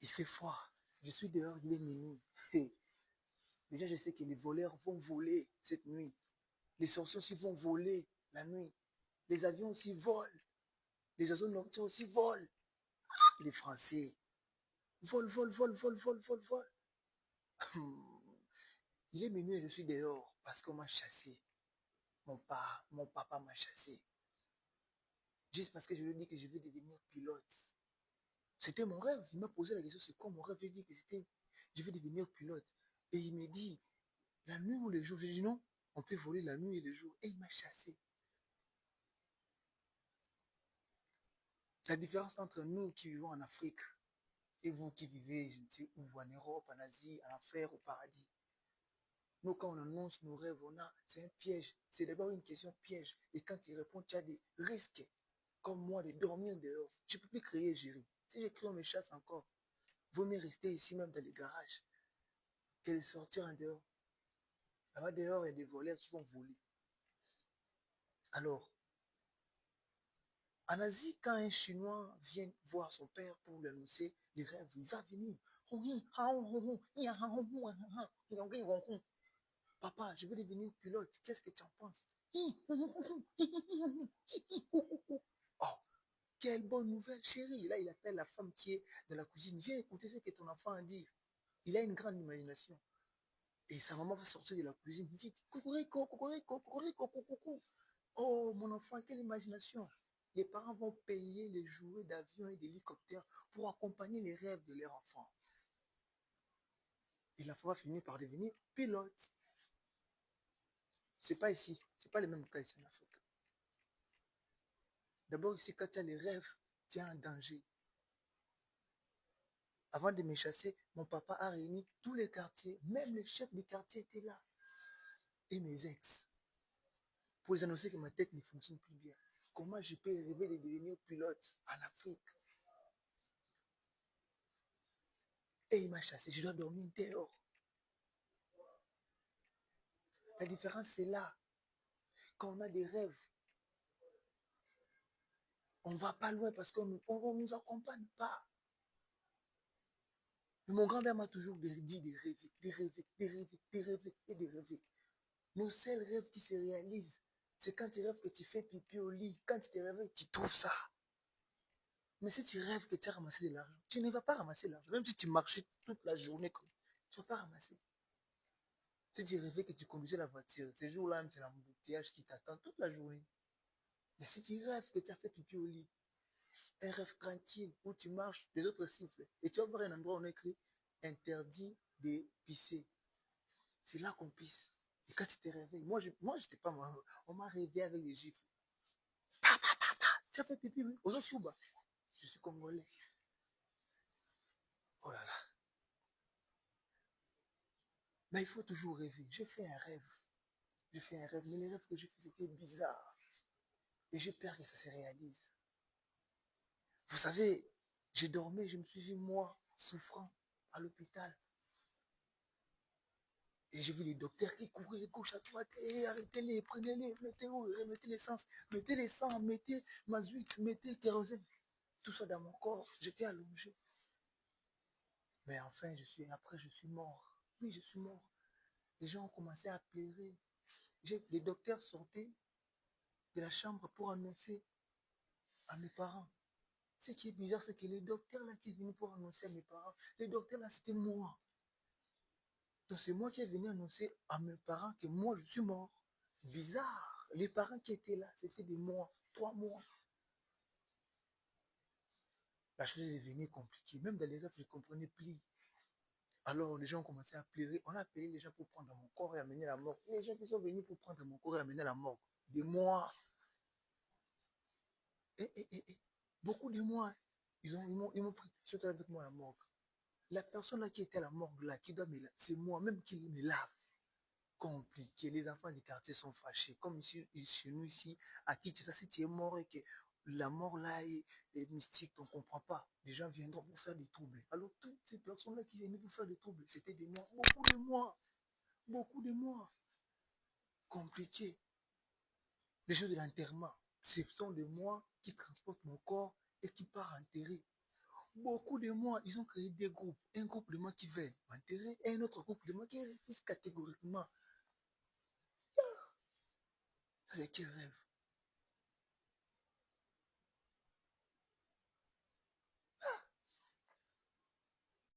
Il fait froid. Je suis dehors, il est minuit. Déjà, je sais que les voleurs vont voler cette nuit. Les sorciers aussi vont voler la nuit. Les avions aussi volent. Les oiseaux nocturnes aussi volent. Les Français volent, volent, volent, volent, volent, volent, volent. Il est minuit et je suis dehors parce qu'on m'a chassé. Mon papa m'a chassé. Juste parce que je lui ai dit que je veux devenir pilote. C'était mon rêve. Il m'a posé la question, c'est quoi mon rêve? Je lui ai dit que je veux devenir pilote. Et il m'a dit, la nuit ou le jour? J'ai dit non, on peut voler la nuit et le jour. Et il m'a chassé. La différence entre nous qui vivons en Afrique et vous qui vivez, je ne sais où, en Europe, en Asie, en enfer, au paradis. Nous, quand on annonce nos rêves, c'est un piège. C'est d'abord une question piège. Et quand il répond, tu as des risques. Comme moi, de dormir dehors. Je ne peux plus crier, Géry. Si j'écris, on me chasse encore. Vaut mieux rester ici, même dans les garages, que de sortir en dehors. Là-bas, dehors, il y a des voleurs qui vont voler. Alors, en Asie, quand un Chinois vient voir son père pour lui annoncer les rêves, il va venir. Papa, je veux devenir pilote. Qu'est-ce que tu en penses? Oh, quelle bonne nouvelle, chérie. Là, il appelle la femme qui est dans la cuisine. Viens écouter ce que ton enfant a dit. Il a une grande imagination. Et sa maman va sortir de la cuisine vite. Cocorico, cocorico, cocorico, coucou. Oh, mon enfant, quelle imagination. Les parents vont payer les jouets d'avions et d'hélicoptères pour accompagner les rêves de leur enfant. Et l'enfant va finir par devenir pilote. C'est pas ici. C'est pas le même cas ici en Afrique. D'abord, ici, quand tu as les rêves, tu es en danger. Avant de me chasser, mon papa a réuni tous les quartiers. Même les chefs des quartiers étaient là. Et mes ex. Pour les annoncer que ma tête ne fonctionne plus bien. Comment je peux rêver de devenir pilote en Afrique? Et il m'a chassé. Je dois dormir dehors. La différence, c'est là. Quand on a des rêves, on ne va pas loin parce qu'on ne nous accompagne pas. Mais mon grand-père m'a toujours dit de rêver, de rêver, de rêver, de rêver et de rêver. Nos seuls rêves qui se réalisent, c'est quand tu rêves que tu fais pipi au lit. Quand tu te réveilles, tu trouves ça. Mais si tu rêves que tu as ramassé de l'argent, tu ne vas pas ramasser l'argent. Même si tu marchais toute la journée, tu ne vas pas ramasser. Si tu rêvais que tu conduisais la voiture, ce jour-là, même c'est l'embouteillage qui t'attend toute la journée. Mais si tu rêves que tu as fait pipi au lit, un rêve tranquille où tu marches, les autres sifflent, et tu vas voir un endroit où on écrit interdit de pisser. C'est là qu'on pisse. Et quand tu te réveilles, moi, je n'étais pas moi. On m'a réveillé avec des gifles. Tu as fait pipi, oui. Aux Souba. Je suis congolais. Oh là là. Mais il faut toujours rêver. J'ai fait un rêve. J'ai fait un rêve, mais les rêves que j'ai fait, c'était bizarre. Et j'ai peur que ça se réalise. Vous savez, j'ai dormi, je me suis vu, moi, souffrant à l'hôpital. Et j'ai vu les docteurs qui couraient gauche à droite. Et arrêtez-les, prenez-les, mettez l'essence, mettez les sangs, mettez mazout, mettez kérosène. Tout ça dans mon corps. J'étais allongé. Mais enfin, après, je suis mort. Oui, je suis mort. Les gens ont commencé à pleurer. Les docteurs sortaient de la chambre pour annoncer à mes parents. Ce qui est bizarre, c'est que les docteurs là qui est venu pour annoncer à mes parents, les docteurs là, c'était moi. Donc c'est moi qui est venu annoncer à mes parents que moi, je suis mort. Bizarre. Les parents qui étaient là, c'était des mois, 3 mois. La chose est devenue compliquée. Même dans les rêves, je ne comprenais plus. Alors les gens ont commencé à pleurer. On a appelé les gens pour prendre mon corps et amener la mort. Les gens qui sont venus pour prendre mon corps et amener la mort. Des mois. Et beaucoup de mois. Ils m'ont pris, surtout avec moi à la morgue. La personne là qui était à la morgue là, qui doit me laver, c'est moi-même qui me lave. Compliqué. Les enfants du quartier sont fâchés. Comme ici, chez nous ici, à qui ça, si tu es mort et que la mort là est mystique, on ne comprend pas. Les gens viendront pour faire des troubles. Alors toutes ces personnes-là qui venaient pour faire des troubles, c'était des mois, beaucoup de mois, beaucoup de mois. Compliqué. Les choses de l'enterrement, ce sont des mois qui transportent mon corps et qui part enterrer. Beaucoup de moi, ils ont créé des groupes. Un groupe de moi qui veut m'enterrer et un autre groupe de moi qui refuse catégoriquement. Ça, c'est quel rêve?